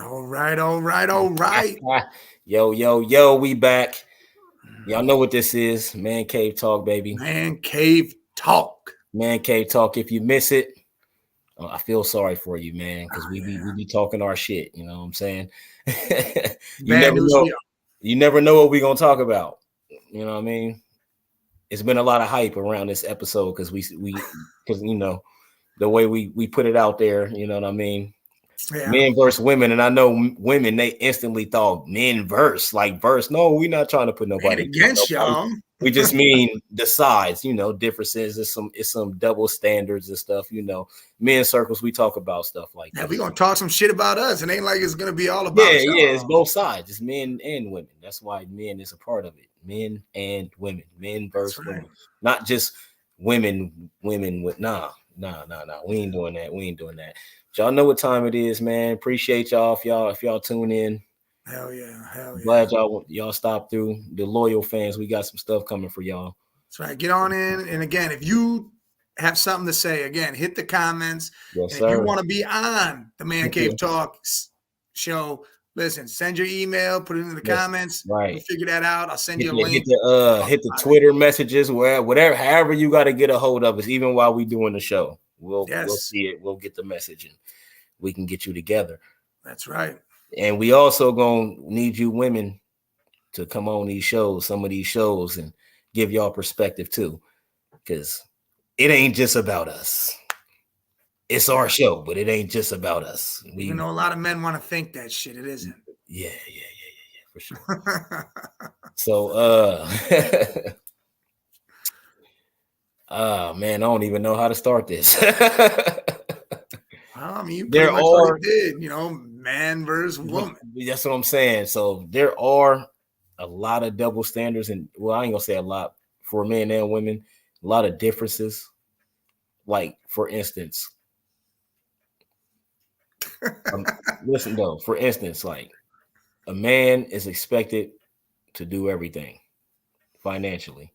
All right. Yo, we back. Y'all know what this is. Man Cave Talk, baby. Man Cave Talk. Man Cave Talk. If you miss it, I feel sorry for you, man, because we be talking our shit. You know what I'm saying? you Bad never news know. for y'all. You never know what we're gonna talk about. You know what I mean? It's been a lot of hype around this episode because because the way we put it out there. You know what I mean? Yeah. Men versus women, and I know women, they instantly thought men verse. No, we're not trying to put nobody against y'all. We just mean the sides, differences. It's some double standards and stuff. Men circles, we talk about stuff like that. We're gonna talk some shit about us. It ain't like it's gonna be all about it's both sides. It's men and women. That's why men is a part of it. Men and women. Men versus women. Not just women with we ain't doing that. Y'all know what time it is, man. Appreciate y'all if y'all tune in. Hell yeah. Glad y'all stopped through. The loyal fans, we got some stuff coming for y'all. That's right. Get on in. And again, if you have something to say, again, hit the comments. Yes, sir. If you want to be on the Man Cave Talk show, listen, send your email, put it in the comments. Right. We'll figure that out. I'll send you a link. Hit the Twitter messages, however you got to get a hold of us, even while we doing the show. We'll see it. We'll get the message and we can get you together. That's right. And we also gonna need you women to come on some of these shows, and give y'all perspective too, because it ain't just about us. It's our show, but it ain't just about us. You know, a lot of men want to think that shit. It isn't. Yeah, for sure. So, man, I don't even know how to start this. I mean, you pretty much already did, man versus woman. That's what I'm saying. So there are a lot of double standards, and I ain't gonna say a lot for men and women. A lot of differences. Like, for instance, listen though. For instance, like, a man is expected to do everything financially.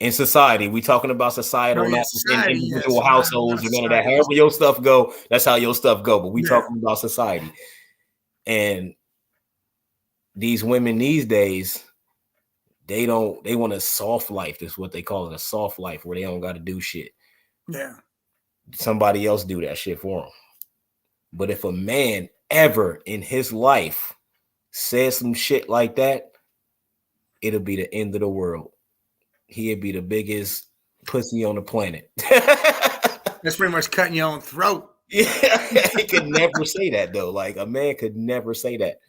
In society, we talking about societal, not in individual households or none of that. However your stuff go, that's how your stuff go. But we talking about society. And these women these days, they want a soft life. That's what they call it, a soft life, where they don't got to do shit. Yeah. Somebody else do that shit for them. But if a man ever in his life says some shit like that, it'll be the end of the world. He'd be the biggest pussy on the planet. That's pretty much cutting your own throat. Yeah, he could never say that though. Like, a man could never say that.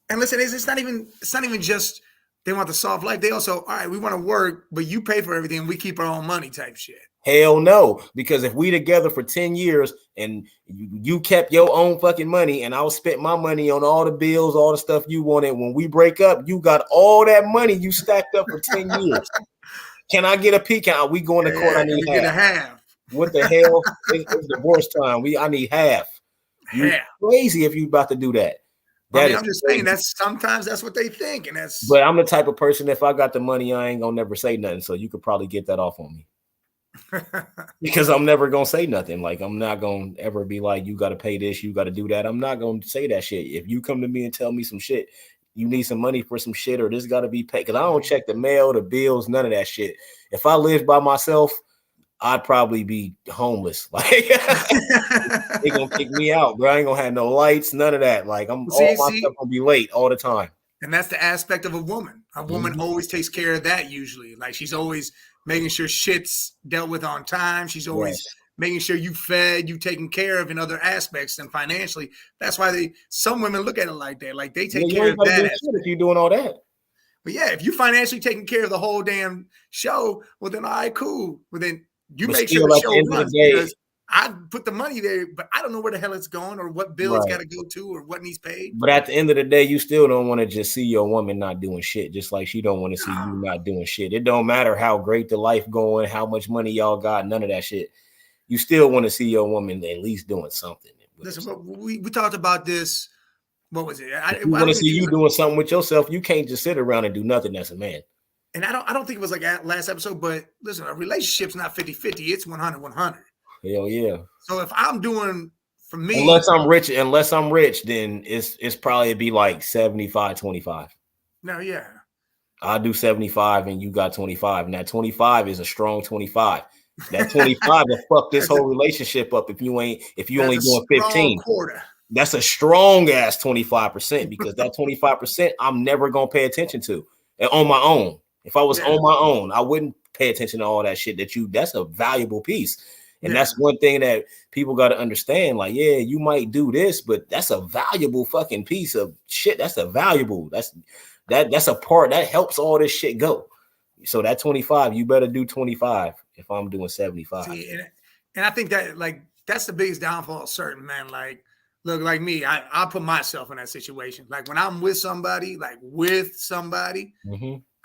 And listen, it's not even just they want the soft life. They also, all right, we want to work, but you pay for everything and we keep our own money type shit. Hell no, because if we together for 10 years and you kept your own fucking money and I'll spend my money on all the bills, all the stuff you wanted, when we break up, you got all that money you stacked up for 10 years. Can I get a peek? Are we going to court? I need half. What the hell? It's divorce time. I need half. You're crazy if you about to do that. I'm just saying sometimes that's what they think, and that's. But I'm the type of person, if I got the money, I ain't gonna never say nothing. So you could probably get that off on me. Because I'm never gonna say nothing. Like, I'm not gonna ever be like, you got to pay this, you got to do that. I'm not gonna say that shit. If you come to me and tell me some shit, you need some money for some shit, or this got to be paid, because I don't check the mail, the bills, none of that shit. If I lived by myself, I'd probably be homeless. Like, they gonna kick me out, bro. I ain't gonna have no lights, none of that. Like, all my stuff gonna be late all the time. And that's the aspect of a woman. A woman always takes care of that usually. Like, she's always making sure shit's dealt with on time. She's always making sure you fed, you taken care of in other aspects and financially. That's why some women look at it like that. Like, they take care of that. If you're doing all that. But yeah, if you financially taking care of the whole damn show, well then, all right, cool. Well then, you make sure the show runs, because I put the money there, but I don't know where the hell it's going or what bill it's got to go to or what needs paid. But at the end of the day, you still don't want to just see your woman not doing shit, just like she don't want to see you not doing shit. It don't matter how great the life going, how much money y'all got, none of that shit. You still want to see your woman at least doing something. Listen, but we talked about this. What was it? I want to see you doing something with yourself. You can't just sit around and do nothing as a man. And I don't think it was like last episode, but listen, a relationship's not 50-50. It's 100-100. Hell yeah. So if I'm doing For me, unless I'm rich, then it's probably be like 75-25. No, yeah. I'll do 75 and you got 25. And that 25 is a strong 25. That 25 will fuck this whole relationship up if you only doing 15. Quarter. That's a strong ass 25% because that 25% I'm never gonna pay attention to. And on my own. If I was on my own, I wouldn't pay attention to all that shit that's a valuable piece. And that's one thing that people got to understand. Like, yeah, you might do this, but that's a valuable fucking piece of shit. That's a part that helps all this shit go. So that 25, you better do 25 if I'm doing 75. See, and I think that like that's the biggest downfall of certain men. Like, look, like me, I put myself in that situation. Like when I'm with somebody,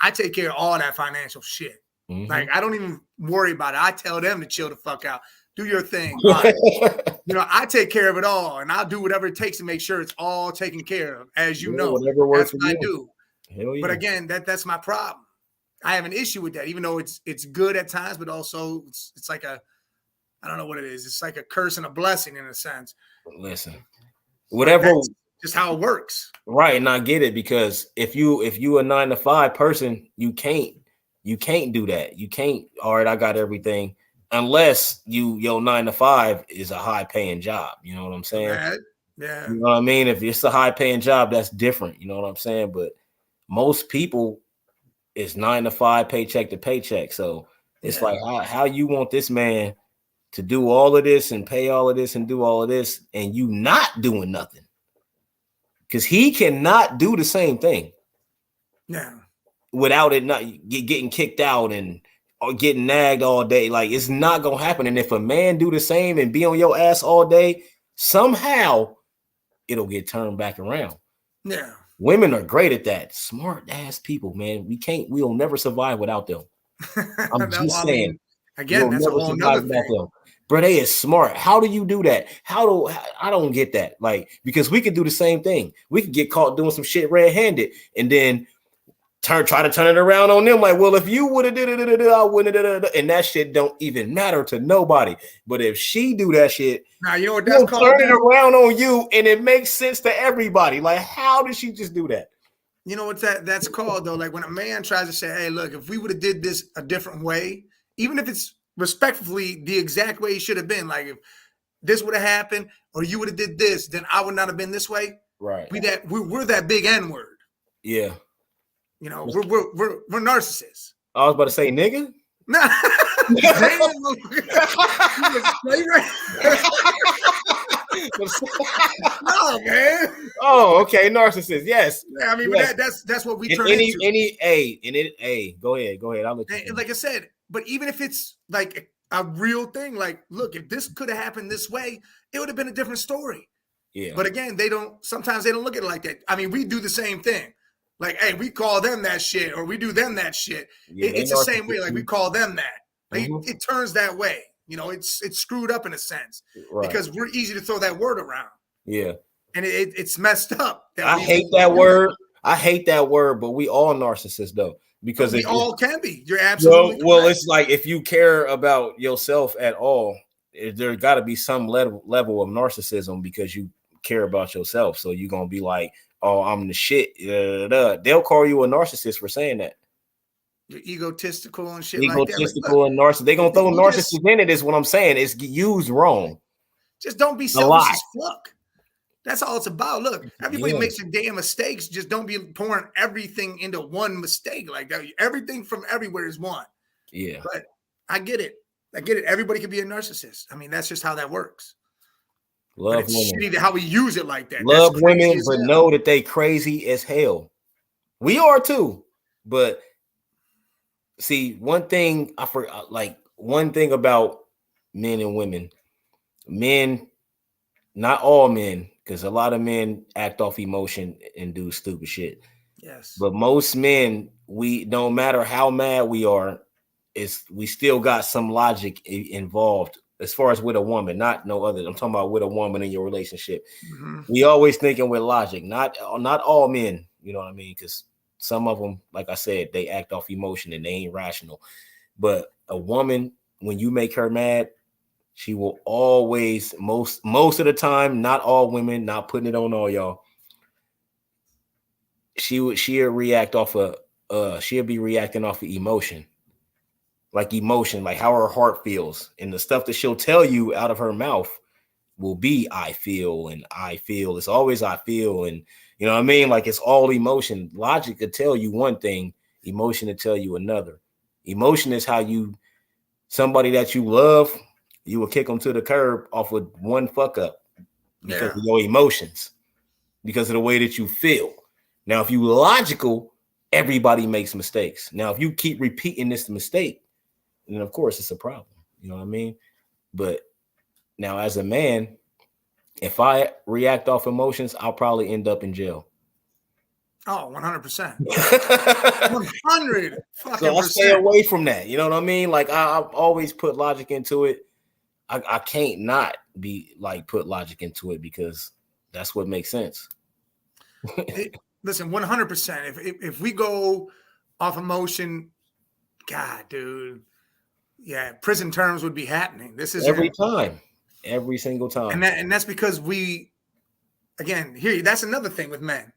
I take care of all that financial shit. Like I don't even worry about it. I tell them to chill the fuck out. Do your thing. Right. I take care of it all, and I'll do whatever it takes to make sure it's all taken care of. As you know, that's what I do. Hell yeah. But again, that's my problem. I have an issue with that, even though it's good at times, but also it's like I don't know what it is. It's like a curse and a blessing in a sense. Listen, whatever. That's just how it works. Right, and I get it because if you a 9-to-5 person, you can't do that. You can't. All right, I got everything. Unless your 9-to-5 is a high paying job. You know what I'm saying? Yeah. You know what I mean? If it's a high paying job, that's different. You know what I'm saying? But most people is 9-to-5 paycheck to paycheck. So it's like how you want this man to do all of this and pay all of this and do all of this and you not doing nothing. Because he cannot do the same thing. Yeah. Without it not getting kicked out or getting nagged all day. Like it's not gonna happen. And if a man do the same and be on your ass all day, somehow it'll get turned back around. Yeah. Women are great at that. Smart ass people, man. We'll never survive without them. I'm just saying. Again, that's a whole nother thing. Bro, they is smart. How do you do that? I don't get that. Like, because we could do the same thing. We could get caught doing some shit red-handed and then try to turn it around on them. Like, well, if you would have did it, I wouldn't have. And that shit don't even matter to nobody. But if she do that shit, now you know what that's called? Turn it around on you, and it makes sense to everybody. Like, how did she just do that? You know what that's called though? Like when a man tries to say, "Hey, look, if we would have did this a different way, even if it's respectfully the exact way it should have been, like if this would have happened or you would have did this, then I would not have been this way." Right? We're that big N word. Yeah. You know, we're narcissists. I was about to say, nigga. Nah. No, man. Oh, okay, narcissist. Yes. Yeah, I mean, yes. That's what we turn into. Go ahead. I'll let you. Like I said, but even if it's like a real thing, like, look, if this could have happened this way, it would have been a different story. Yeah. But again, sometimes they don't look at it like that. I mean, we do the same thing. Like, hey, we call them that shit, or we do them that shit. Yeah, it's the same way. Like, we call them that. Like, it turns that way. You know, it's screwed up in a sense because we're easy to throw that word around. Yeah, and it's messed up. I hate that word. I hate that word, but we all narcissists though, because we all can be. You're absolutely well. It's like if you care about yourself at all, there got to be some level of narcissism because you care about yourself. So you're gonna be like, "Oh, I'm the shit." They'll call you a narcissist for saying that. You're egotistical and shit. Egotistical and narcissist. They're gonna throw narcissist in it. Is what I'm saying. It's used wrong. Just don't be selfish as fuck. That's all it's about. Look, everybody makes their damn mistakes. Just don't be pouring everything into one mistake like that. Everything from everywhere is one. Yeah. But I get it. Everybody can be a narcissist. I mean, that's just how that works. Love it's women. Shitty how we use it like that. Love women, but know that they crazy as hell. We are too. But see, one thing one thing about men and women. Men, not all men, because a lot of men act off emotion and do stupid shit. Yes. But most men, we don't matter how mad we are, we still got some logic involved as far as with a woman, not no other. I'm talking about with a woman in your relationship. Mm-hmm. We always thinking with logic, not all men, you know what I mean? Because some of them, like I said, they act off emotion and they ain't rational. But a woman, when you make her mad, She will always, most of the time, not all women, not putting it on all y'all. She'll react off of she'll be reacting off of emotion, like how her heart feels, and the stuff that she'll tell you out of her mouth will be I feel, and I feel. It's always I feel, and you know what I mean? Like it's all emotion. Logic could tell you one thing, emotion to tell you another. Emotion is how somebody that you love, you will kick them to the curb off with one fuck up because of your emotions, because of the way that you feel. Now, if you logical, everybody makes mistakes. Now, if you keep repeating this mistake, then of course it's a problem. You know what I mean? But now, as a man, if I react off emotions, I'll probably end up in jail. Oh, 100%. 100 fucking So I stay away from that. You know what I mean? Like I've always put logic into it. I can't not be like put logic into it because that's what makes sense. Listen, 100%. If we go off emotion, God, dude, yeah, prison terms would be happening. This is every single time, and that's because that's another thing with men.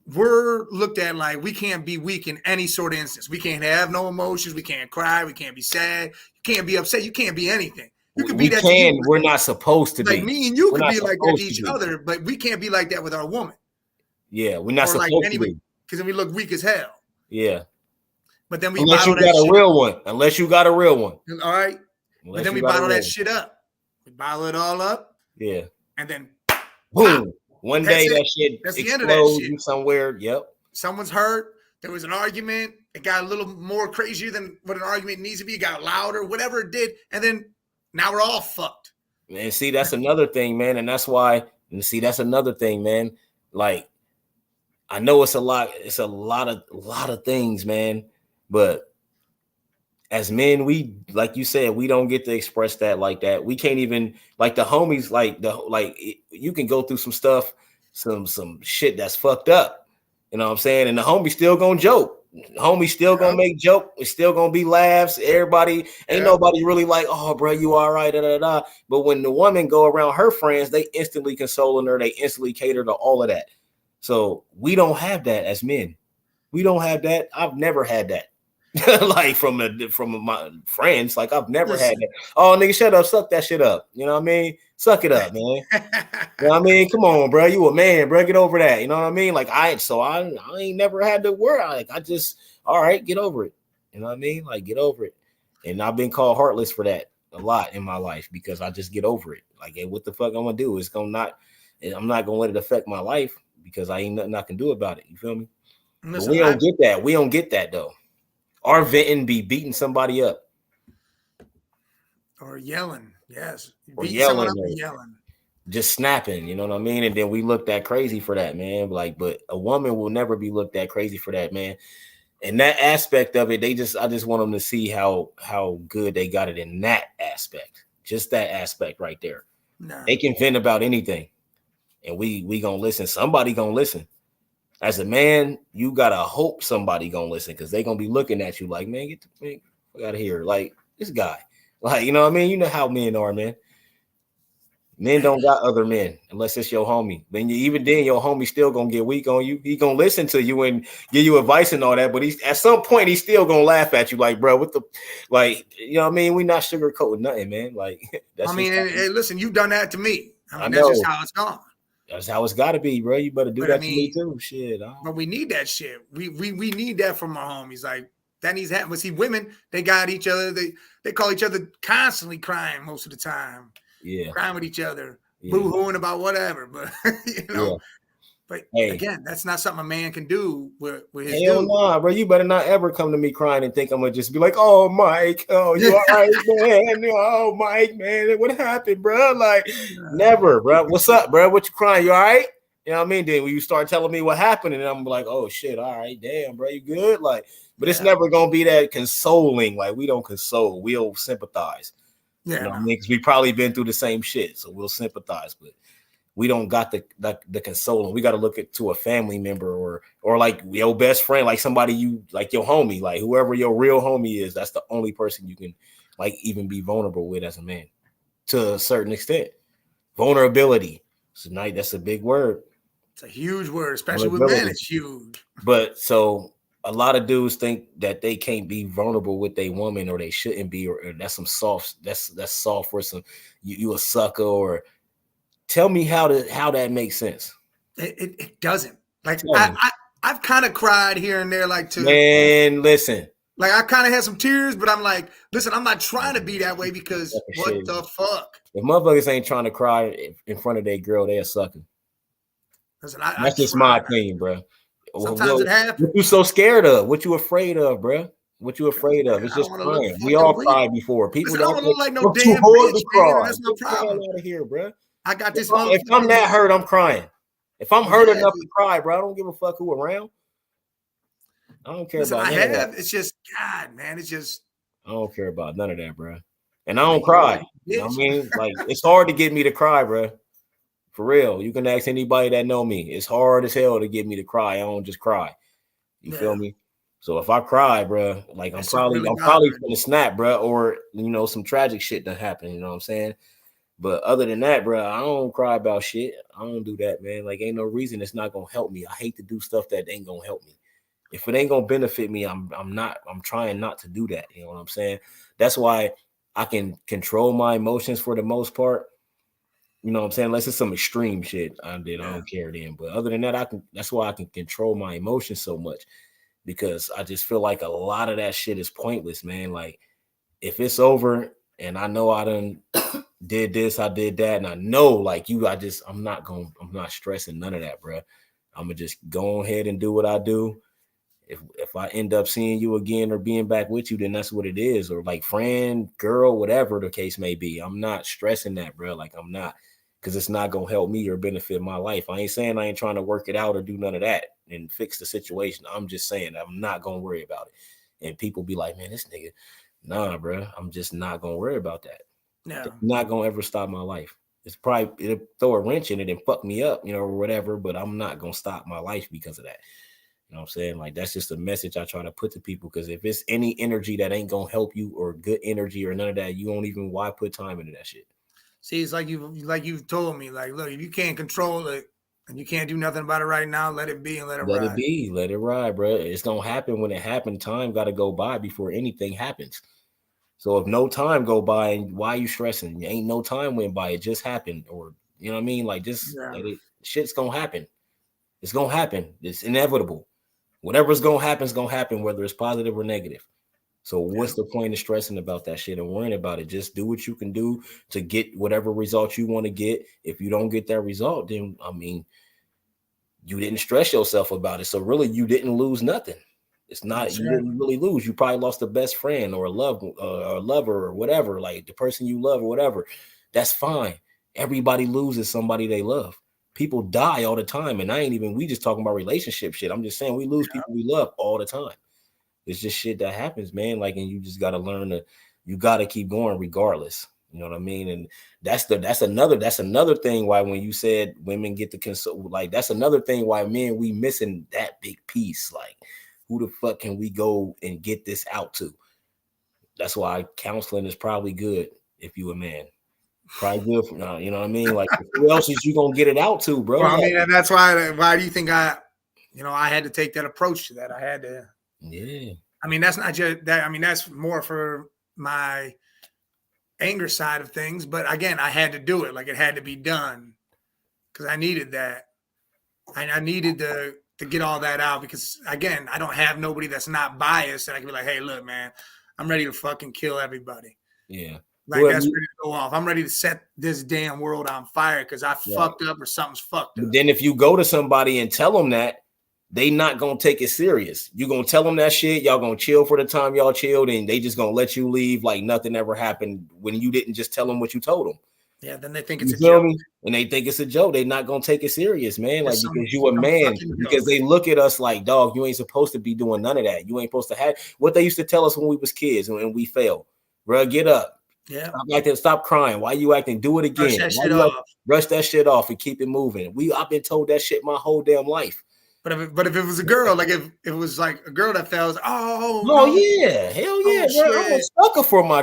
We're looked at like we can't be weak in any sort of instance. We can't have no emotions. We can't cry. We can't be sad. You can't be upset. You can't be anything. You can be that. We're not supposed to be. Like me and you could be like that to each other, but we can't be like that with our woman. Yeah, we're not supposed to be. Because then we look weak as hell. Yeah. But then unless you got a real one. Unless you got a real one. All right. But then we bottle that shit up. We bottle it all up. Yeah. And then boom. One day that shit that's the end of that shit. Somewhere. Yep. Someone's hurt. There was an argument. It got a little more crazier than what an argument needs to be. It got louder, whatever it did. And then now we're all fucked. And see, that's another thing, man. And that's why, that's another thing, man. Like, I know it's a lot of things, man. But as men, we, like you said, we don't get to express that like that. We can't even, like the homies, you can go through some stuff, some shit that's fucked up. You know what I'm saying? And the homie still gonna joke. Homie still gonna make joke. It's still gonna be laughs. Everybody, ain't nobody really like, oh, bro, you all right, da, da, da. But when the woman go around her friends, they instantly consoling her. They instantly cater to all of that. So we don't have that as men. We don't have that. I've never had that. Like from my friends, like I've never had that. Oh, nigga, shut up, suck that shit up. You know what I mean? Suck it up, man. You know what I mean? Come on, bro. You a man, bro. Get over that. You know what I mean? Like I ain't never had to worry. Like I just, all right, get over it. You know what I mean? Like get over it. And I've been called heartless for that a lot in my life because I just get over it. Like, hey, what the fuck I'm gonna do? I'm not gonna let it affect my life because I ain't nothing I can do about it. You feel me? Listen, we don't get that. We don't get that though. Our venting be beating somebody up. Or yelling. Yes. Or yelling. Just snapping, you know what I mean? And then we look that crazy for that, man. Like, but a woman will never be looked that crazy for that, man. And that aspect of it, I just want them to see how good they got it in that aspect. Just that aspect right there. Nah. They can vent about anything. And we gonna listen. Somebody gonna listen. As a man, you gotta hope somebody gonna listen because they gonna be looking at you like, man, get the fuck out of here. Like this guy, like you know what I mean. You know how men are, man. Men don't got other men unless it's your homie. Then even then, your homie still gonna get weak on you. He gonna listen to you and give you advice and all that. But at some point he's still gonna laugh at you, like, bro, what the, like, you know what I mean? We not sugarcoating nothing, man. Like, that's hey, listen, you've done that to me. I mean, that's just how it's gone. That's how it's got to be, bro. You better do that to me too. Shit. But we need that shit. We need that from our homies. Like that needs to happen. But see, women, they got each other. They call each other constantly crying most of the time. Yeah. Crying with each other, boo-hooing about whatever. But you know, but again, that's not something a man can do with his hell dude. Nah, bro. You better not ever come to me crying and think I'm gonna just be like, oh Mike, oh you all right, man? Oh Mike, man, what happened, bro? Like, never, bro. What's up, bro? What you crying? You all right? You know what I mean? Then when you start telling me what happened, and I'm like, oh shit, all right, damn, bro, you good? Like, but it's never gonna be that consoling. Like, we don't console, we'll sympathize. Yeah, you know what I mean? Because we probably been through the same shit, so we'll sympathize, but we don't got the consoling. We got to look to a family member or like your best friend, like somebody you like your homie, like whoever your real homie is. That's the only person you can like even be vulnerable with as a man. to a certain extent. Vulnerability. Tonight, that's a big word. It's a huge word, especially with men. It's huge. But so a lot of dudes think that they can't be vulnerable with a woman, or they shouldn't be, or that's some soft. That's soft for some. You a sucker, or tell me how that makes sense. It doesn't. Like I've kind of cried here and there, like listen. Like I kind of had some tears, but I'm like, listen, I'm not trying to be that way because what the fuck? If motherfuckers ain't trying to cry in front of their girl, they a sucker. Listen, that's just my opinion, bro. Sometimes it happens. What you so scared of? What you afraid of, bro? What you afraid of? It's just crying. We all cried before. People don't look like no damn too hard bitch, to cry. That's no problem. Out of here, bro. I got this. If I'm that hurt, I'm crying. If I'm hurt enough to cry, bro, I don't give a fuck who around. I don't care about that. It's just God, man. It's just I don't care about none of that, bro. And I don't cry. You know what I mean? Like it's hard to get me to cry, bro. For real. You can ask anybody that know me. It's hard as hell to get me to cry. I don't just cry. You feel me? So if I cry, bro, like I'm probably gonna snap, bro, or some tragic shit that happened. You know what I'm saying? But other than that, bro, I don't cry about shit. I don't do that, man. Like ain't no reason it's not gonna help me. I hate to do stuff that ain't gonna help me. If it ain't gonna benefit me, I'm trying not to do that. You know what I'm saying? That's why I can control my emotions for the most part. You know what I'm saying? Unless it's some extreme shit I did, I don't care then. But other than that, that's why I can control my emotions so much, because I just feel like a lot of that shit is pointless, man. Like if it's over and I know I done did this, I did that, and I know like I'm not stressing none of that, bro. I'm gonna just go ahead and do what I do. If I end up seeing you again or being back with you, then that's what it is. Or like friend, girl, whatever the case may be. I'm not stressing that, bro. Like I'm not, because it's not going to help me or benefit my life. I ain't saying I ain't trying to work it out or do none of that and fix the situation. I'm just saying I'm not going to worry about it. And people be like, man, this nigga, nah, bro. I'm just not going to worry about that. No. It's not going to ever stop my life. It'll throw a wrench in it and fuck me up, or whatever, but I'm not going to stop my life because of that. You know what I'm saying? Like, that's just a message I try to put to people, because if it's any energy that ain't going to help you or good energy or none of that, you won't even why put time into that shit. See, it's like you've told me, like, look, if you can't control it and you can't do nothing about it right now, let it be and let it ride. Let it ride, bro. It's going to happen when it happens. Time got to go by before anything happens. So if no time go by, and why are you stressing? Ain't no time went by. It just happened. Or, you know what I mean? Like, just shit's going to happen. It's going to happen. It's inevitable. Whatever's going to happen is going to happen, whether it's positive or negative. So what's the point of stressing about that shit and worrying about it? Just do what you can do to get whatever result you want to get. If you don't get that result, then, I mean, you didn't stress yourself about it. So really, you didn't lose nothing. It's not, you didn't really lose. You probably lost a best friend or a lover or whatever, like the person you love or whatever. That's fine. Everybody loses somebody they love. People die all the time. And we just talking about relationship shit. I'm just saying we lose people we love all the time. It's just shit that happens, man. Like, and you just got to learn you got to keep going regardless. You know what I mean? And that's another thing why when you said women get to console, like that's another thing why men, we missing that big piece. Like, who the fuck can we go and get this out to? That's why counseling is probably good if you a man. Probably good for now, you know what I mean? Like, who else is you gonna get it out to, bro? Well, I mean, and that's why do you think I had to take that approach to that? I had to. Yeah. I mean, that's not just that. I mean, that's more for my anger side of things. But again, I had to do it. Like, it had to be done because I needed that. I needed to get all that out because, again, I don't have nobody that's not biased and I can be like, hey, look, man, I'm ready to fucking kill everybody. Yeah. Like, that's ready to go off. I'm ready to set this damn world on fire because I fucked up or something's fucked up. But then if you go to somebody and tell them that, they not going to take it serious. You're going to tell them that shit. Y'all going to chill for the time y'all chilled and they just going to let you leave like nothing ever happened when you didn't just tell them what you told them. Yeah, then they think it's a joke. And they think it's a joke. They're not going to take it serious, man. Like, because you a man. Because they look at us like, dog, you ain't supposed to be doing none of that. You ain't supposed to have what they used to tell us when we was kids and we failed. Bro, get up. Yeah. Stop crying. Why you acting? Do it again. Brush that shit off and keep it moving. I've been told that shit my whole damn life. But if it was a girl, like if it was like a girl that fell, oh Oh no, yeah, hell yeah, oh bro. I'm a shit. sucker for my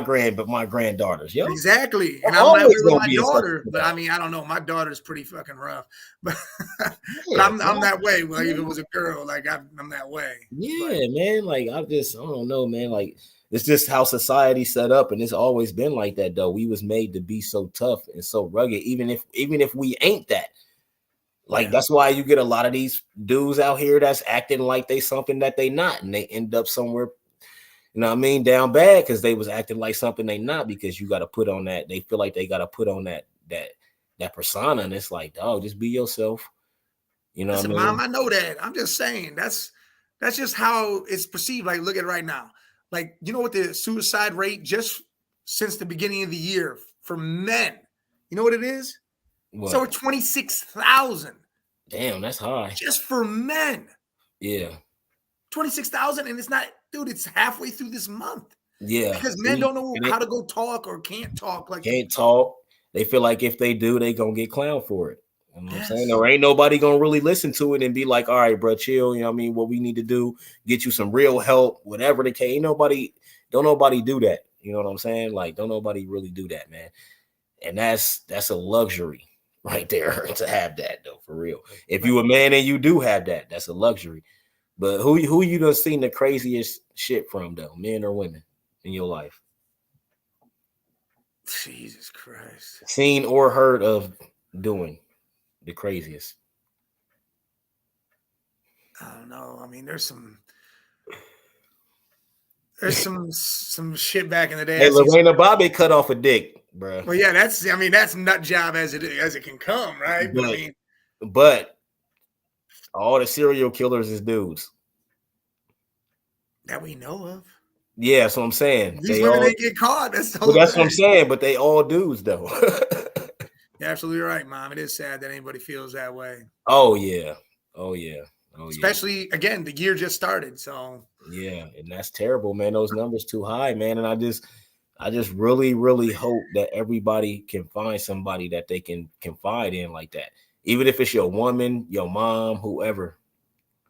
granddaughters, yo. Exactly. I'm And I'm that way always with gonna my be a sucker daughter. for But I that. mean, I don't know. My daughter's pretty fucking rough. But but Yeah, I'm bro. that way. Like if it was a girl, like I'm that way. But Yeah, man. Like I don't know, man. Like it's just how society set up, and it's always been like that. Though we was made to be so tough and so rugged, even if we ain't that. Like that's why you get a lot of these dudes out here that's acting like they something that they not, and they end up somewhere, you know what I mean, down bad because they was acting like something they not, because you got to put on that. They feel like they got to put on that persona, and it's like, dog, just be yourself. You know what I listen, mom, mean? I know that. I'm just saying that's just how it's perceived. Like, look at it right now. Like, you know what the suicide rate just since the beginning of the year for men? You know what it is? It's over What? 26,000 Damn, that's high. just for men. Yeah. 26,000, and it's not, dude. It's halfway through this month Yeah. because men See, don't know and how it to go talk or can't talk. Like, can't talk. They feel like if they do, they gonna get clowned for it. You know what I'm saying? yes, Or ain't nobody gonna really listen to it and be like, all right, bro, chill. You know what I mean? What we need to do, get you some real help, whatever the case. Don't nobody do that. You know what I'm saying? Like, don't nobody really do that, man. And that's a luxury right there to have that, though, for real. If you a man and you do have that, that's a luxury. But who you done seen the craziest shit from, though, men or women in your life? Jesus Christ. Seen or heard of doing the craziest? I don't know. I mean, there's some shit back in the day. Hey, I see. Lorena Bobbitt cut off a dick, bro. Well, yeah, that's nut job as it can come, right? But I But mean, but all the serial killers is dudes. that we know of. Yeah, that's what I'm saying. These They women all. ain't get caught. That's the Well, whole that's what I'm thing. saying. But they all dudes, though. You're absolutely right, Mom. It is sad that anybody feels that way. Oh yeah. Oh yeah. Oh yeah. Especially again, the year just started. So Yeah, and that's terrible, man. Those numbers too high, man. And I just really, really hope that everybody can find somebody that they can confide in like that. Even if it's your woman, your mom, whoever.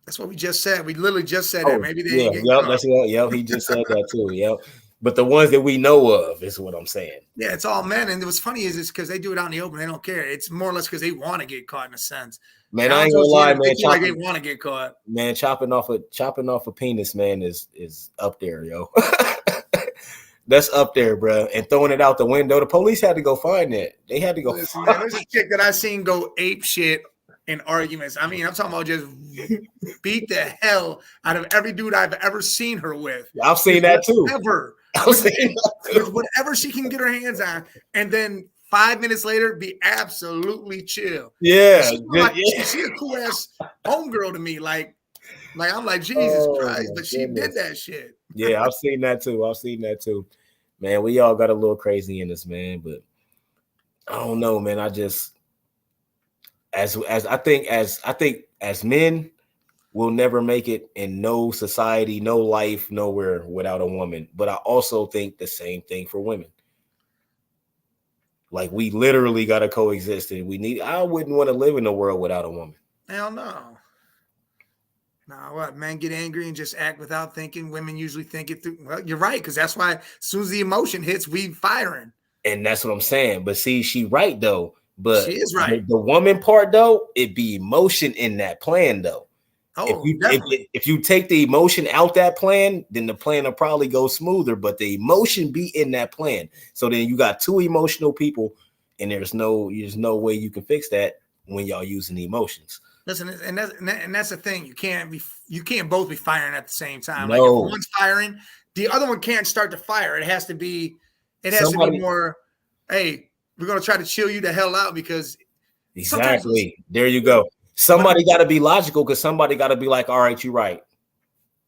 that's what we just said. We literally just said that. Oh, Maybe they yeah, ain't getting yep, caught. that's what, yep, he just said that too, yep. But the ones that we know of is what I'm saying. Yeah, it's all men. And what's funny is it's because they do it out in the open. They don't care. It's more or less because they want to get caught in a sense. Man, I Down ain't to gonna a lie, point, they man. feel like they want to get caught. Chopping off a penis, man, is up there, yo. That's up there, bro. And throwing it out the window. The police had to go find it. They had to go Listen, man, there's a chick that I seen go ape shit in arguments. I mean, I'm talking about just beat the hell out of every dude I've ever seen her with. I've seen that too. With whatever she can get her hands on, and then 5 minutes later be absolutely chill. Yeah, She a cool ass homegirl to me. Like I'm like, Jesus Christ, but she did that shit. Yeah, I've seen that too. Man, we all got a little crazy in us, man. But I don't know, man. I just I think as men, we'll never make it in no society, no life, nowhere without a woman. But I also think the same thing for women. Like we literally got to coexist, and I wouldn't want to live in a world without a woman. Hell no. Nah, what? Men get angry and just act without thinking. Women usually think it through. Well, you're right, because that's why as soon as the emotion hits, we firing. And that's what I'm saying. But see, she right though. But she is right. The woman part though, it be emotion in that plan though. Oh, if you take the emotion out that plan, then the plan will probably go smoother. But the emotion be in that plan. So then you got two emotional people, and there's no way you can fix that when y'all using the emotions. Listen, and that's the thing. You can't both be firing at the same time. No. Like if one's firing, the other one can't start to fire. It has to be more. Hey, we're gonna try to chill you the hell out because exactly. There you go. Somebody got to be logical because somebody got to be like, all right, you're right.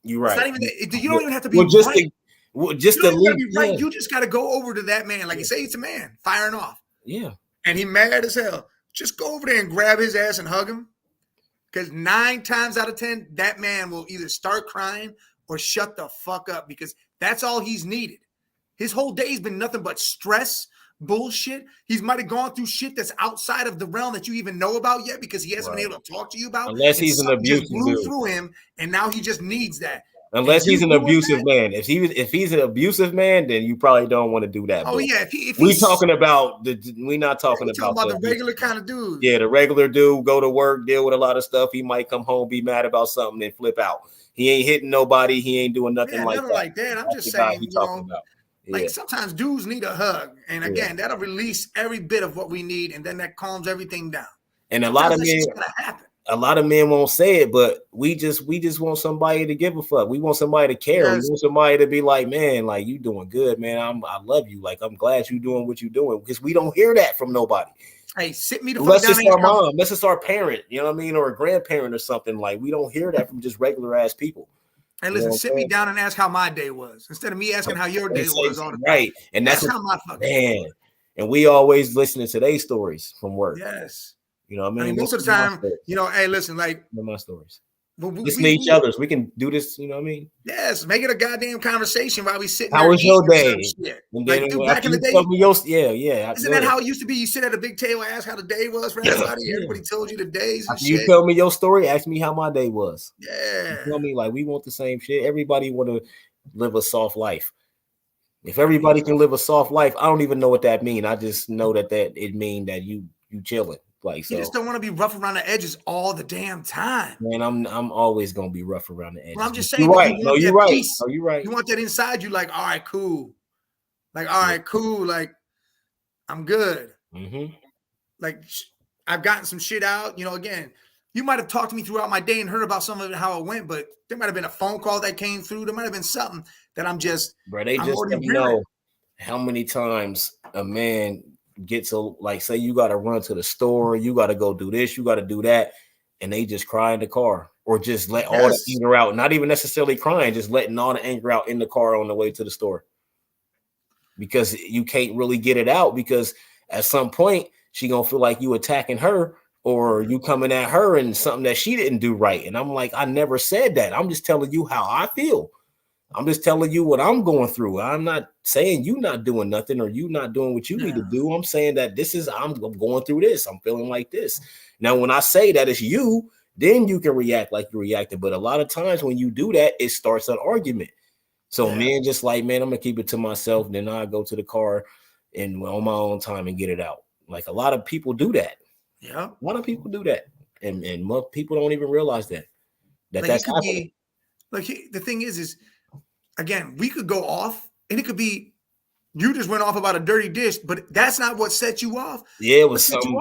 You're right. It's not even you don't even have to be right. You just got to go over to that man. Like you say, it's a man firing off. Yeah. And he mad as hell. Just go over there and grab his ass and hug him. Because 9 times out of 10, that man will either start crying or shut the fuck up because that's all he's needed. His whole day's been nothing but stress, bullshit. He might have gone through shit that's outside of the realm that you even know about yet because he hasn't been able to talk to you about. Unless and he's an abusive just blew dude. through him, and now he just needs that. Unless he's an abusive man. If he's an abusive man, then you probably don't want to do that. Oh, but yeah. If we're talking about we're not talking about the regular kind of dude. Yeah, the regular dude, go to work, deal with a lot of stuff. He might come home, be mad about something, and flip out. He ain't hitting nobody. He ain't doing nothing like that. I'm just saying, Yeah. Like sometimes dudes need a hug. And again, that'll release every bit of what we need. And then that calms everything down. And a lot of men won't say it, but we just want somebody to give a fuck. We want somebody to care. Yes. We want somebody to be like, man, like you doing good, man. I love you. Like I'm glad you doing what you're doing, because we don't hear that from nobody. Hey, sit me the fuck unless down. It's our mom, unless it's our parent, you know what I mean, or a grandparent or something. Like we don't hear that from just regular ass people. Hey, listen, sit me down and ask how my day was instead of me asking how your day was. All the time. Right, and that's how my fucking man. And we always listening to their stories from work. Yes. You know what I mean? Most of the time, hey, listen, like my stories. Listen to each other's. We can do this, you know what I mean? Yes, make it a goddamn conversation while we sit. How was your day? And then, like, dude, back in the day, Isn't that how it used to be? You sit at a big table, ask how the day was for everybody. Yeah. Everybody told you the days. And you tell me your story, ask me how my day was. Yeah. You tell me, like, we want the same shit. Everybody want to live a soft life. If everybody can live a soft life, I don't even know what that means. I just know that it mean that you chilling. Like, so. You just don't want to be rough around the edges all the damn time. Man, I'm always gonna be rough around the edges. Well, I'm just saying, you're right. You're right. No, you're right. You want that inside you, like, all right, cool. Like, all right, cool. Like, I'm good. Mm-hmm. Like, I've gotten some shit out. You know, again, you might have talked to me throughout my day and heard about some of it, how it went, but there might have been a phone call that came through. There might have been something that I'm just. Bro, they just let me know how many times a man gets like, say you got to run to the store, you got to go do this, you got to do that, and they just cry in the car, or just let all the anger out, not even necessarily crying, just letting all the anger out in the car on the way to the store, because you can't really get it out, because at some point she gonna feel like you attacking her or you coming at her and something that she didn't do right. And I'm like, I never said that. I'm just telling you how I feel. I'm just telling you what I'm going through. I'm not saying you not doing nothing or you not doing what you need to do. I'm saying that I'm going through this. I'm feeling like this. Now, when I say that it's you, then you can react like you reacted. But a lot of times when you do that, it starts an argument. So men just like, man, I'm going to keep it to myself. Then I go to the car and on my own time and get it out. Like a lot of people do that. Yeah. A lot of people do that. And most people don't even realize that that's happening. The thing is again, we could go off and it could be you just went off about a dirty dish, but that's not what set you off. Yeah, it was something.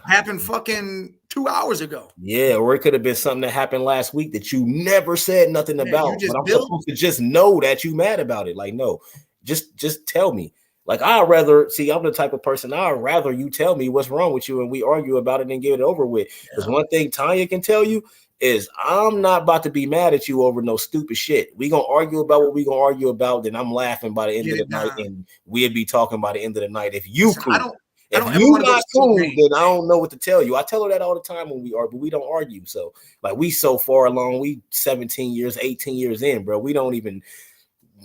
Happened fucking 2 hours ago. Yeah, or it could have been something that happened last week that you never said nothing about. But I'm supposed to just know that you mad about it. Like, no, just tell me. Like, I'm the type of person, I'd rather you tell me what's wrong with you and we argue about it and get it over with. Because one thing Tanya can tell you is I'm not about to be mad at you over no stupid shit. We gonna argue about what we gonna argue about, then I'm laughing by the end of the night, and we'll be talking by the end of the night. If you cool, if you not cool, then I don't know what to tell you. I tell her that all the time when we argue, but we don't argue. So like we so far along, we 17 years, 18 years in, bro. We don't even,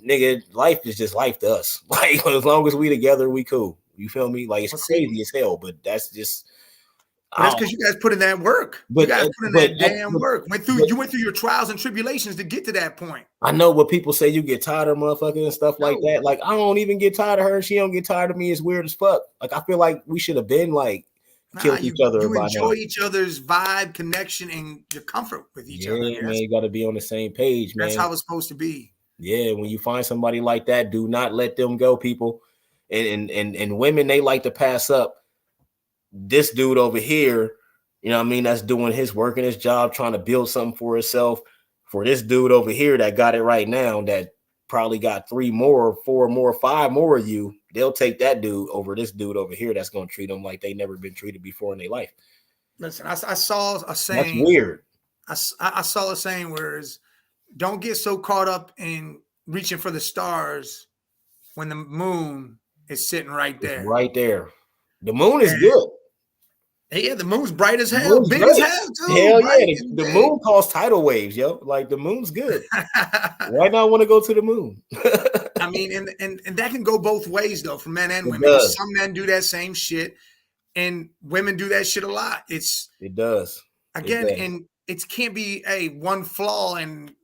nigga, life is just life to us. Like as long as we together, we cool. You feel me? Like it's crazy as hell, but that's just. But that's because you guys put in that work. You guys put in that damn work. You went through your trials and tribulations to get to that point. I know what people say, you get tired of motherfuckers and stuff like that. Like, I don't even get tired of her. She don't get tired of me. It's weird as fuck. Like, I feel like we should have been like killed each other. You enjoy each other's vibe, connection, and your comfort with each other. Yeah, man, you got to be on the same page, man. That's how it's supposed to be. Yeah, when you find somebody like that, do not let them go, people. And women, they like to pass up this dude over here. You know what I mean? That's doing his work and his job, trying to build something for himself. For this dude over here that got it right now, that probably got 3 more, 4 more, 5 more of you, they'll take that dude over this dude over here that's going to treat them like they never been treated before in their life. Listen, I saw a saying. That's weird. I saw a saying where is, don't get so caught up in reaching for the stars when the moon is sitting right there. It's right there. The moon is good. Hey, yeah, the moon's bright as The hell, moon's big as great. hell too. Hell bright yeah, the moon causes tidal waves, yo. Like the moon's good. Why not want to go to the moon? I mean, and that can go both ways though, for men and women. Does. Some men do that same shit, and women do that shit a lot. It does. Again, and it can't be a one flaw and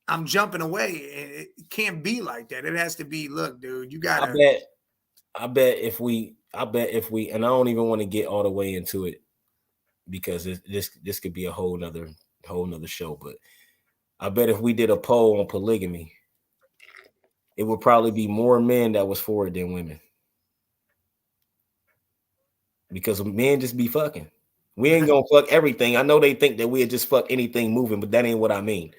I'm jumping away. It can't be like that. It has to be, look, dude, you gotta. I bet if we, and I don't even want to get all the way into it because this could be a whole nother show. But I bet if we did a poll on polygamy, it would probably be more men that was for it than women. Because men just be fucking. We ain't gonna fuck everything. I know they think that we'll just fuck anything moving, but that ain't what I mean.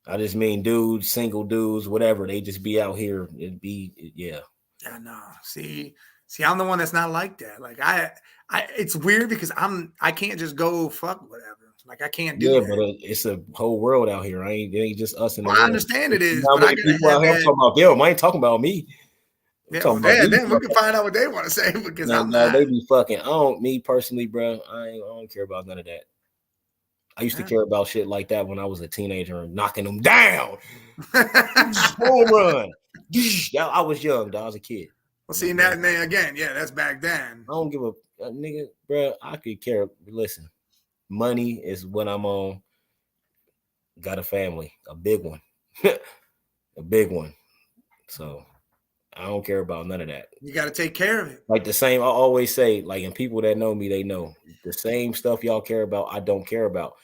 I just mean dudes, single dudes, whatever. They just be out here and be, yeah. Yeah, no. See, I'm the one that's not like that. Like I it's weird because I can't just go fuck whatever. Like I can't do that. But it's a whole world out here. It ain't just us in the world. I understand it is, but I gotta people out here talking about them. I ain't talking about me. Yeah, well, then we can find out what they want to say because I'm not. They be fucking. Me personally, bro. I don't care about none of that. I used to care about shit like that when I was a teenager and knocking them down. Home run. I was young, dog. I was a kid. Well, see that name again. Yeah, that's back then. I don't give a nigga, bro. I could care. Listen, money is what I'm on. Got a family, a big one, a big one. So I don't care about none of that. You got to take care of it. Like the same, I always say, like, and people that know me, they know the same stuff y'all care about, I don't care about.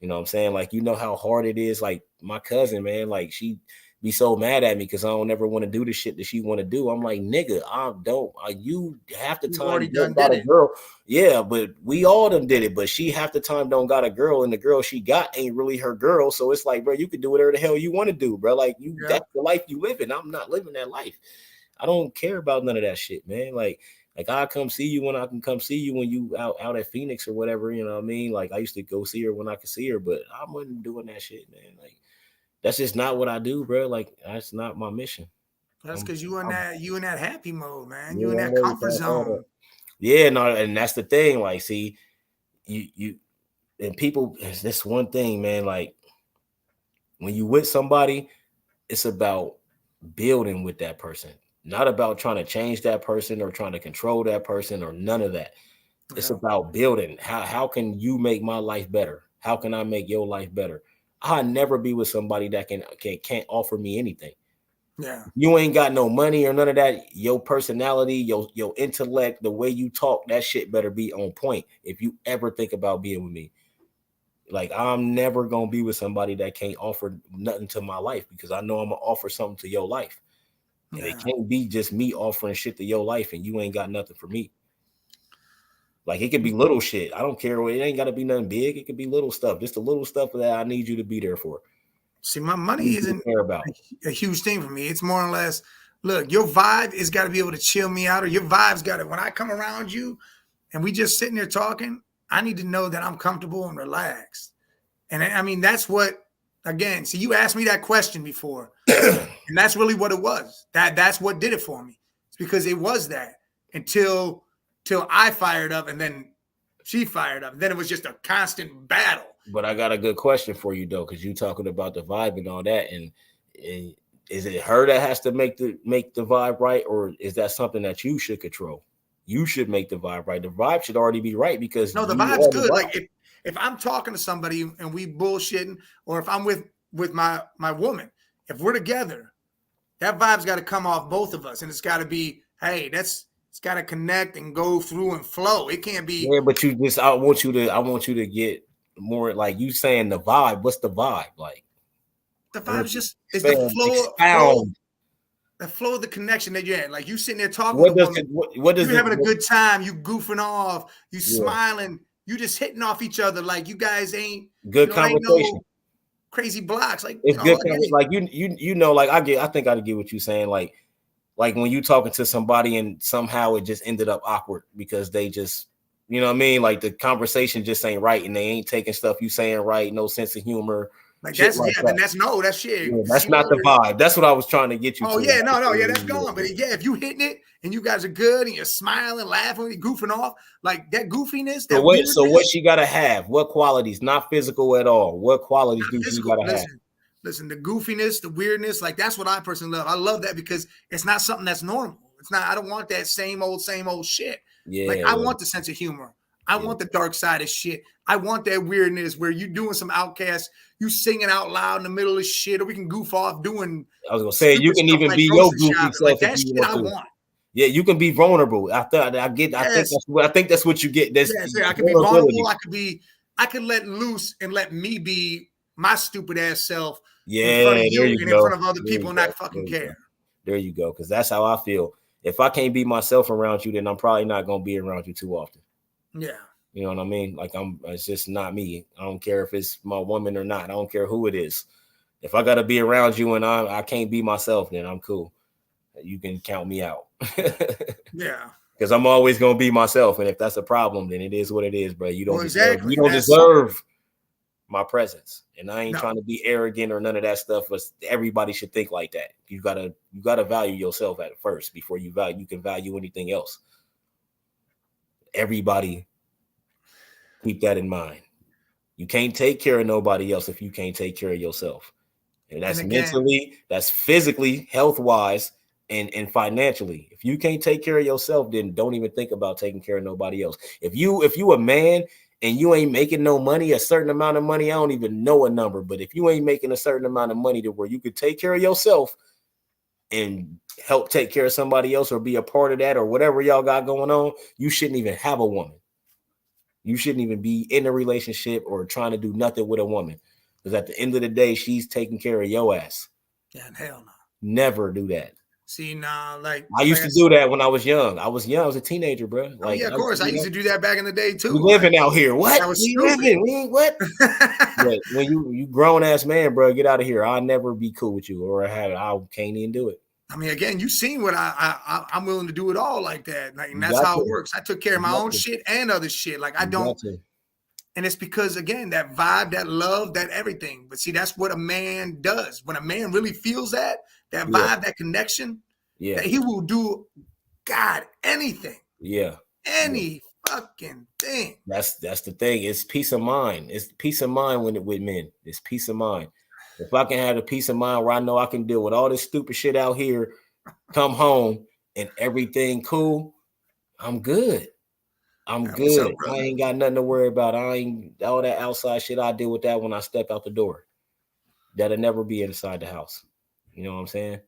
You know what I'm saying? Like, you know how hard it is. Like my cousin, man, like she be so mad at me because I don't ever want to do the shit that she want to do. I'm like, nigga, I don't. You half the time done got did a girl. Yeah, but we all done did it. But she half the time don't got a girl, and the girl she got ain't really her girl. So it's like, bro, you can do whatever the hell you want to do, bro. Like that's the life you live in. I'm not living that life. I don't care about none of that shit, man. Like I come see you when I can come see you when you out at Phoenix or whatever, you know what I mean? Like I used to go see her when I could see her, but I wasn't doing that shit, man. Like that's just not what I do, bro. Like that's not my mission. That's because you in that happy mode, man. You in that comfort zone. Yeah, no, and that's the thing. Like, see, you and people, this one thing, man. Like when you with somebody, it's about building with that person. Not about trying to change that person or trying to control that person or none of that. It's about building. How can you make my life better? How can I make your life better? I'll never be with somebody that can't offer me anything. Yeah. You ain't got no money or none of that. Your personality, your intellect, the way you talk, that shit better be on point if you ever think about being with me. Like I'm never gonna be with somebody that can't offer nothing to my life because I know I'm gonna offer something to your life. And it can't be just me offering shit to your life and you ain't got nothing for me. Like it could be little shit. I don't care. It ain't got to be nothing big. It could be little stuff. Just the little stuff that I need you to be there for. See, my money isn't a huge thing for me. It's more or less, look, your vibe is got to be able to chill me out, or your vibe's got to, when I come around you and we just sitting there talking, I need to know that I'm comfortable and relaxed. And I mean, that's what, again, see, you asked me that question before. And that's really what it was. That's what did it for me. It's because it was that until I fired up and then she fired up. Then it was just a constant battle. But I got a good question for you though, because you talking about the vibe and all that. And is it her that has to make the vibe right, or is that something that you should control? You should make the vibe right. The vibe should already be right because no, the vibe's good. Like if I'm talking to somebody and we bullshitting, or if I'm with my woman, if we're together, that vibe's got to come off both of us, and it's got to be, hey, it's got to connect and go through and flow. It can't be. Yeah, but I want you to get more like you saying the vibe. What's the vibe like? The vibe's just is the flow. The flow of the connection that you're in. Like you sitting there talking with a woman, what does you having a good time, you goofing off, you smiling, you just hitting off each other like you guys ain't good conversation. Ain't no crazy blocks. Like it's good. Like you know, like I think I get what you're saying. Like when you talking to somebody and somehow it just ended up awkward because they just, you know what I mean? Like the conversation just ain't right and they ain't taking stuff you saying right. No sense of humor. Like shit that's like then that. that's shit. Yeah, that's not the vibe. That's what I was trying to get you Oh to. yeah, no, yeah, that's gone. But yeah, if you hitting it and you guys are good and you're smiling, laughing, you're goofing off, like that goofiness, that weirdness. So what she gotta have? What qualities? Not physical at all. What qualities do she gotta have? Listen, the goofiness, the weirdness, like that's what I personally love. I love that because it's not something that's normal. It's not. I don't want that same old shit. Yeah, like I want the sense of humor. I want the dark side of shit. I want that weirdness where you doing some outcast, you singing out loud in the middle of shit, or we can goof off doing. I was gonna say you can even like be your goofy shopping. self Like that if you shit want I to. want. Yeah, you can be vulnerable. I think that's what you get. That's I can be vulnerable. I could let loose and let me be my stupid ass self in front of you and in front of other people and not fucking care. There you go. Because that's how I feel. If I can't be myself around you, then I'm probably not gonna be around you too often. Yeah. You know what I mean? Like it's just not me. I don't care if it's my woman or not. I don't care who it is. If I gotta be around you and I can't be myself, then I'm cool. You can count me out. Yeah. Because I'm always gonna be myself. And if that's a problem, then it is what it is, bro. You don't deserve my presence. And I ain't trying to be arrogant or none of that stuff, but everybody should think like that. You gotta value yourself at first before you can value anything else. Everybody keep that in mind. You can't take care of nobody else if you can't take care of yourself. And that's mentally, that's physically, health-wise, and financially. If you can't take care of yourself, then don't even think about taking care of nobody else. If you a man and you ain't making no money, a certain amount of money, I don't even know a number, but if you ain't making a certain amount of money to where you could take care of yourself and help take care of somebody else or be a part of that or whatever y'all got going on, you shouldn't even have a woman. You shouldn't even be in a relationship or trying to do nothing with a woman. Because at the end of the day, she's taking care of your ass. Yeah, hell no. Never do that. See, nah, I used to do that when I was young. I was a teenager, bro. Like, yeah, of course. I used to do that back in the day too. We living out here. What? That was stupid. We ain't what? But when you grown ass man, bro, get out of here. I'll never be cool with you or I can't even do it. I mean, again, you seen what I'm willing to do it all like that. Like, and that's how it works. I took care of my own shit and other shit. Like I don't. And it's because, again, that vibe, that love, that everything. But see, that's what a man does. When a man really feels that vibe, that connection, that he will do, God, anything. Yeah. Any fucking thing. That's the thing. It's peace of mind. It's peace of mind with men. It's peace of mind. If I can have a peace of mind where I know I can deal with all this stupid shit out here, come home and everything cool, I'm good. I'm good. I ain't got nothing to worry about. I ain't all that outside shit. I deal with that when I step out the door. That'll never be inside the house. You know what I'm saying?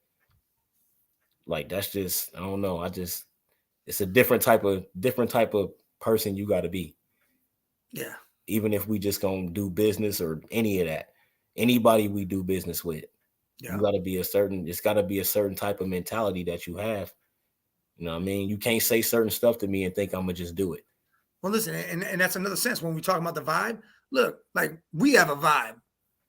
Like that's just, I don't know. It's a different type of person you got to be. Yeah. Even if we just gonna do business or any of that, anybody we do business with, you got to be it's got to be a certain type of mentality that you have. You know what I mean? You can't say certain stuff to me and think I'm gonna just do it. Well, listen, and that's another sense when we talk about the vibe. Look, like we have a vibe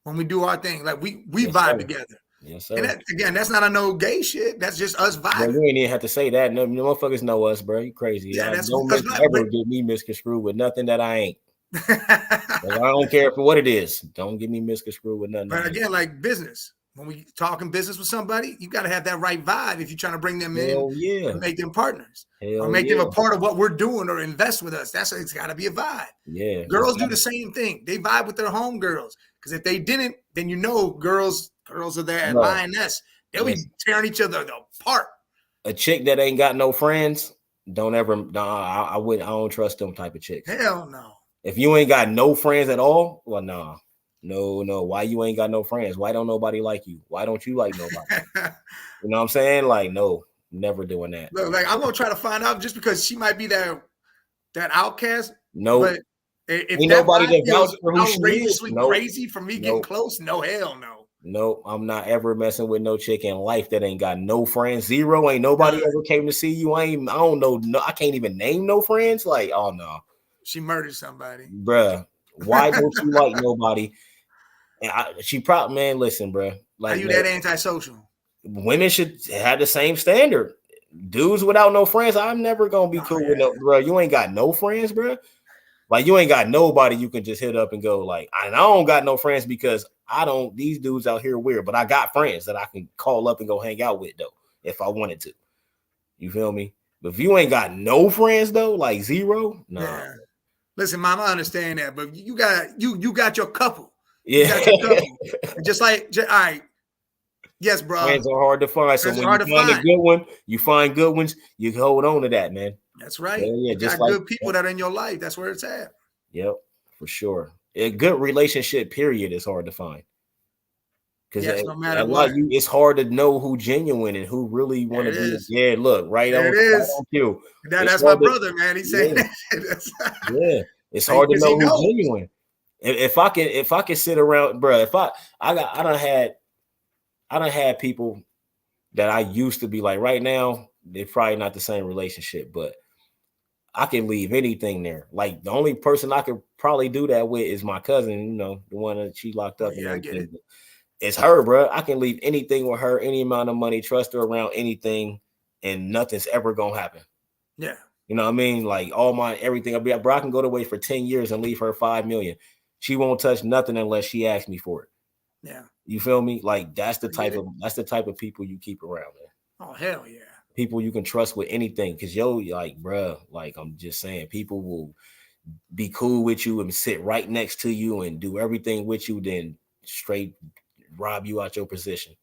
when we do our thing. Like we vibe together. Yes, sir. And that's not a no gay shit. That's just us vibing. Well, you ain't even have to say that. No motherfuckers know us, bro. You crazy. Yeah, don't ever get me misconstrued with nothing that I ain't. I don't care for what it is. Don't get me misconstrued with nothing. But again, like business. When we talking business with somebody, you got to have that right vibe if you're trying to bring them in and make them partners or make them a part of what we're doing or invest with us. It's got to be a vibe. Yeah. Girls do the same thing. They vibe with their home girls because if they didn't, then girls are there lioness. They'll be tearing each other apart. A chick that ain't got no friends, don't ever. I don't trust them type of chicks. Hell no. If you ain't got no friends at all, well, no. Why you ain't got no friends? Why don't nobody like you? Why don't you like nobody? You know what I'm saying? Like, no, never doing that. Look, like I'm gonna try to find out just because she might be that outcast. No, but if ain't nobody that vouch for who outrageously crazy for me getting close, no, hell no. No, I'm not ever messing with no chick in life that ain't got no friends. Zero. Ain't nobody ever came to see you. I don't know. No, I can't even name no friends. Like, oh no. She murdered somebody. Bruh. Why don't you like nobody? And she probably, man, listen, bruh. Like, are you that antisocial? Women should have the same standard. Dudes without no friends, I'm never gonna be cool with no, bro. You ain't got no friends, bro. Like you ain't got nobody you can just hit up and go like, I don't got no friends because these dudes out here weird, but I got friends that I can call up and go hang out with though if I wanted to. You feel me? But if you ain't got no friends though, like zero, nah. Yeah. Listen, Mom, I understand that, but you got your couple. Yeah. You got your couple. And all right. Yes, bro. Friends are hard to find. So when you find a good one, you find good ones, you hold on to that, man. That's right. Yeah, you just got good people that are in your life. That's where it's at. Yep, for sure. A good relationship, period, is hard to find. Because no matter what, it's hard to know who genuine and who really want to be. Yeah, look, right there on. It is. Right on cue. That's my brother, man. He's saying yeah, it's hard to know who's genuine. If I can sit around, bro. I done had people that I used to be like. Right now, they're probably not the same relationship, but I can leave anything there. Like the only person I could probably do that with is my cousin. You know, the one that she locked up. I get it. It's her, bro. I can leave anything with her, any amount of money, trust her around anything, and nothing's ever gonna happen. Yeah. You know what I mean? Like everything. Bro, I can go to wait for 10 years and leave her $5 million. She won't touch nothing unless she asks me for it. Yeah. You feel me? Like that's the type of people you keep around, man. Oh, hell yeah. People you can trust with anything. Cause like, bro, like I'm just saying, people will be cool with you and sit right next to you and do everything with you, then straight rob you out your position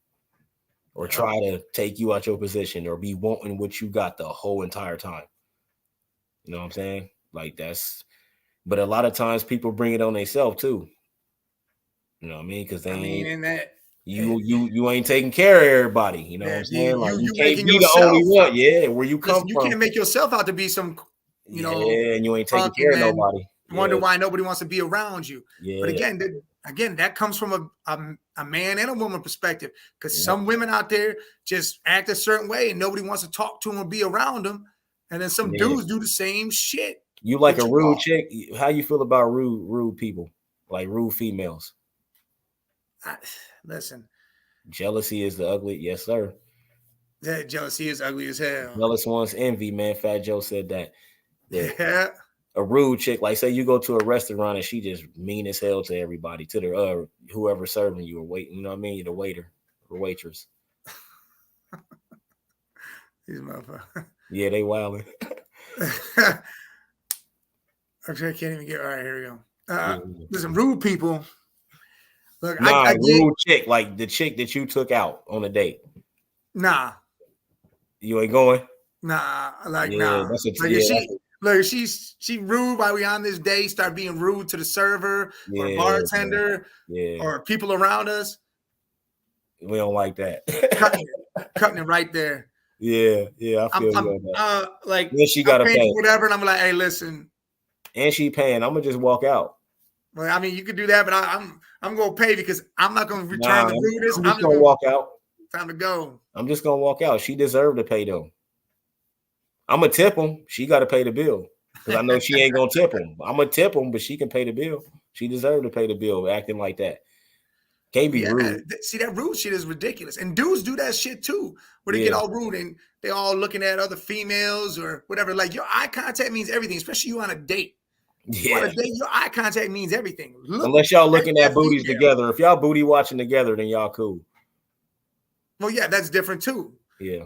or try to take you out your position or be wanting what you got the whole entire time. You know what I'm saying? Like but a lot of times people bring it on themselves too. You know what I mean? Because you ain't taking care of everybody. You know what I'm saying? Like you can't be the only one. Yeah, where you come from. You can't make yourself out to be some, and you ain't taking care of nobody. Wonder why nobody wants to be around you. Yeah. But again, that comes from a man and a woman perspective. Because some women out there just act a certain way and nobody wants to talk to them or be around them. And then some dudes do the same shit. You like a rude chick? How you feel about rude people? Like rude females? Listen. Jealousy is the ugly. Yes, sir. Yeah, jealousy is ugly as hell. Jealous one's envy, man. Fat Joe said that. Yeah. A rude chick, like say you go to a restaurant and she just mean as hell to everybody, to the whoever serving you or waiting, you know what I mean? The waiter or waitress. These motherfuckers. Yeah, they wilding. Actually, I can't even get. All right, here we go. Listen, rude people. Look, rude chick, like the chick that you took out on a date. Nah. You ain't going? Nah, nah. Look, she rude while we on this day, start being rude to the server or bartender or people around us. We don't like that. Cutting it right there. Yeah, I feel you on that. Like then she gotta pay whatever, and I'm like, hey, listen. And she paying. I'm gonna just walk out. Well, I mean, you could do that, but I'm gonna pay because I'm not gonna return the rudeness. I'm just gonna walk out. Time to go. I'm just gonna walk out. She deserved to pay though. I'm gonna tip him. She got to pay the bill because I know she ain't gonna tip him. I'm gonna tip him, but she can pay the bill. She deserved to pay the bill. Acting like that can't be rude. See, that rude shit is ridiculous, and dudes do that shit too, where they get all rude and they all looking at other females or whatever. Like your eye contact means everything, especially you on a date. Yeah, on a date, your eye contact means everything. Unless y'all looking at booties together. If y'all booty watching together, then y'all cool. Well, yeah, that's different too. Yeah.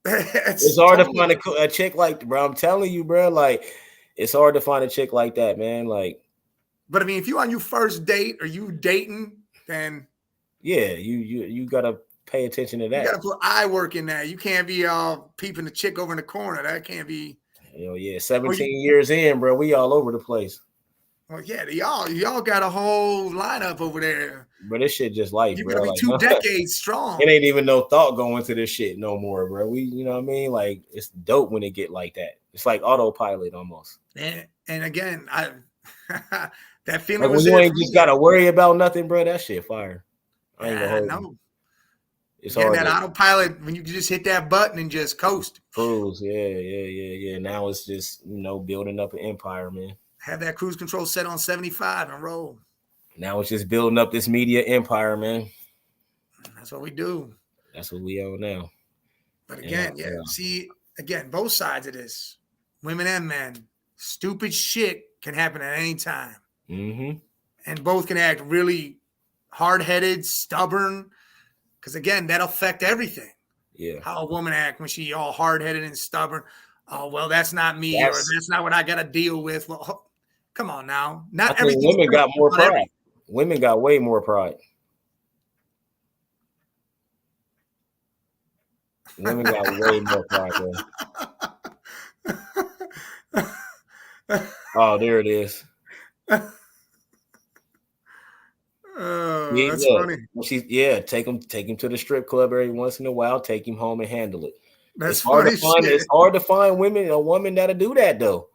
It's hard to find a chick like, bro. I'm telling you, bro. Like, it's hard to find a chick like that, man. Like, but I mean, if you on your first date or you dating, then you gotta pay attention to that. You gotta put eye work in that. You can't be peeping the chick over in the corner. That can't be. Hell yeah, 17 years in, bro. We all over the place. Well, yeah, y'all got a whole lineup over there. But this shit just life, you bro. You're gonna be 2 decades strong. It ain't even no thought going to this shit no more, bro. You know what I mean? Like, it's dope when it get like that. It's like autopilot almost. And again, that feeling like when you ain't just gotta worry about nothing, bro. That shit fire. I ain't gonna hold you. It's hard. That autopilot when you just hit that button and just coast. Cruise, yeah. Now it's just building up an empire, man. Have that cruise control set on 75 and roll. Now it's just building up this media empire, man. That's what we do. That's what we own now. But again, see, both sides of this, women and men, stupid shit can happen at any time. Mm-hmm. And both can act really hard-headed, stubborn, because, again, that'll affect everything. Yeah. How a woman act when she all hard-headed and stubborn. Oh, well, that's not me, or that's not what I got to deal with. Well, come on now. Not everything. Women got more pride. Women got way more pride. Women got way more pride, though. Oh, there it is. That's funny. Take him to the strip club every once in a while. Take him home and handle it. It's hard to find. It's hard to find a woman that'll do that though.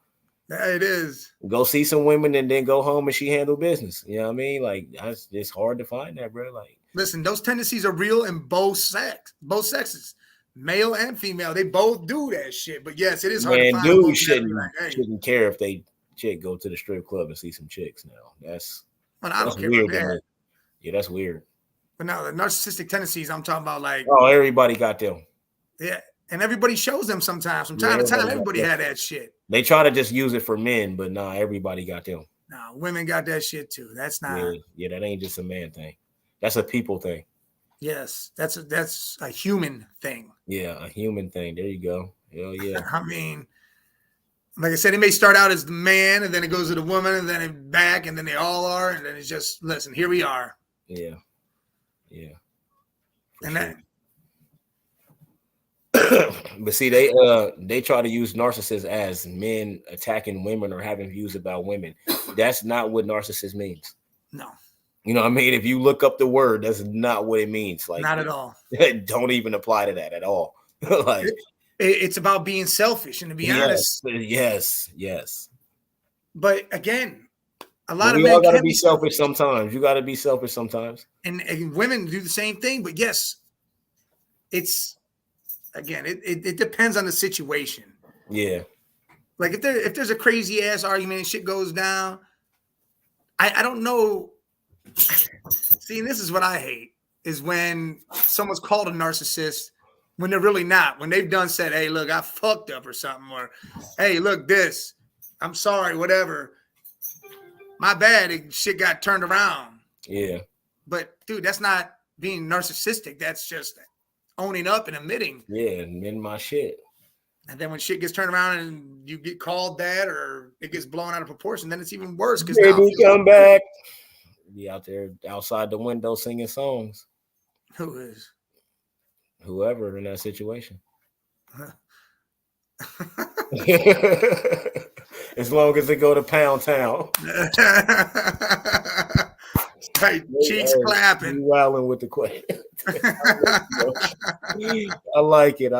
Yeah, it is. Go see some women and then go home and she handle business. You know what I mean? Like it's hard to find that, bro. Like, listen, those tendencies are real in both sexes, male and female. They both do that shit. But yes, it is hard to find. Dudes shouldn't care if they go to the strip club and see some chicks now. That's weird. Yeah, that's weird. But now the narcissistic tendencies I'm talking about, like, everybody got them. Yeah, and everybody shows them sometimes. From time to time, everybody had that shit. They try to just use it for men, but everybody got them. Women got that shit too. That's not. Yeah, that ain't just a man thing. That's a people thing. Yes, that's a human thing. Yeah, a human thing. There you go. Hell yeah. I mean, like I said, it may start out as the man, and then it goes to the woman, and then it back, and then they all are, and then it's just, listen, here we are. Yeah. Yeah. And that. But see, they try to use narcissists as men attacking women or having views about women. That's not what narcissist means. No. You know what I mean? If you look up the word, that's not what it means. Like, not at all. Don't even apply to that at all. Like, it's about being selfish, and to be honest. Yes. But again, a lot of men all gotta be selfish sometimes. You gotta be selfish sometimes. And women do the same thing, but yes, it's again, it depends on the situation. Yeah. Like if there's a crazy ass argument and shit goes down, I don't know. See, and this is what I hate is when someone's called a narcissist when they're really not. When they've said, hey, look, I fucked up or something, or hey, look, this, I'm sorry, whatever. My bad, shit got turned around. Yeah. But dude, that's not being narcissistic. That's just owning up and admitting. Yeah, admitting my shit. And then when shit gets turned around and you get called that or it gets blown out of proportion, then it's even worse. Because baby, come back. Be out there outside the window singing songs. Who is? Whoever in that situation. As long as it go to Pound Town. Right, cheeks clapping. Wilding with the question. I like it.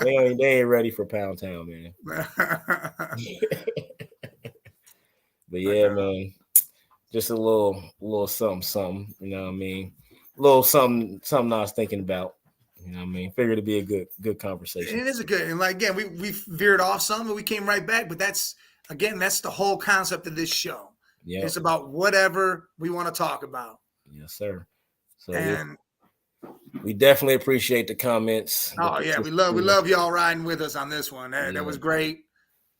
They ain't ready for Pound Town, man. But yeah, man, just a little something, you know what I mean? A little something I was thinking about, you know what I mean? Figured it'd be a good conversation. It is a good, and like, again, we veered off some and we came right back, but that's the whole concept of this show. Yeah. It's about whatever we want to talk about. Yes, sir. So we definitely appreciate the comments. Oh yeah, we love y'all riding with us on this one. That was great.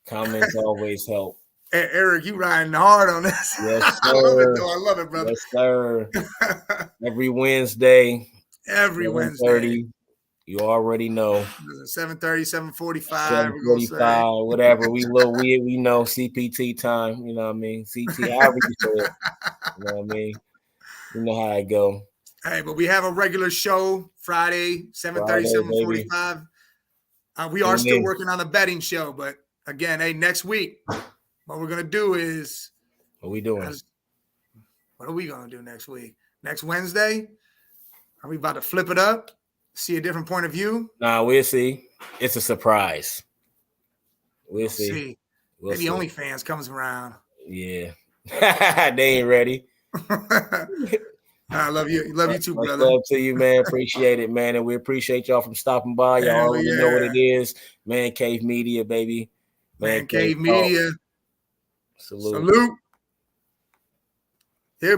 Comments always help. Eric, you riding hard on this. Yes, sir. I love it, brother. Yes, sir. Every Wednesday. Every Wednesday. You already know. 7:30, 7:45. 7:45, whatever. We know CPT time. You know what I mean? CT, however you say it. You know what I mean? You know how it go. Hey, but we have a regular show Friday, 7:30, 7:45. We are still working on the betting show, but again, hey, next week, what we're gonna do is what we doing? What are we gonna do next week? Next Wednesday? Are we about to flip it up? See a different point of view? Nah, we'll see. It's a surprise. We'll see. Maybe OnlyFans comes around. Yeah. They ain't ready. I love you. Love you too, brother. Love to you, man. Appreciate it, man. And we appreciate y'all from stopping by. Y'all already know what it is. Man Cave Media, baby. Man Cave Media. Salute.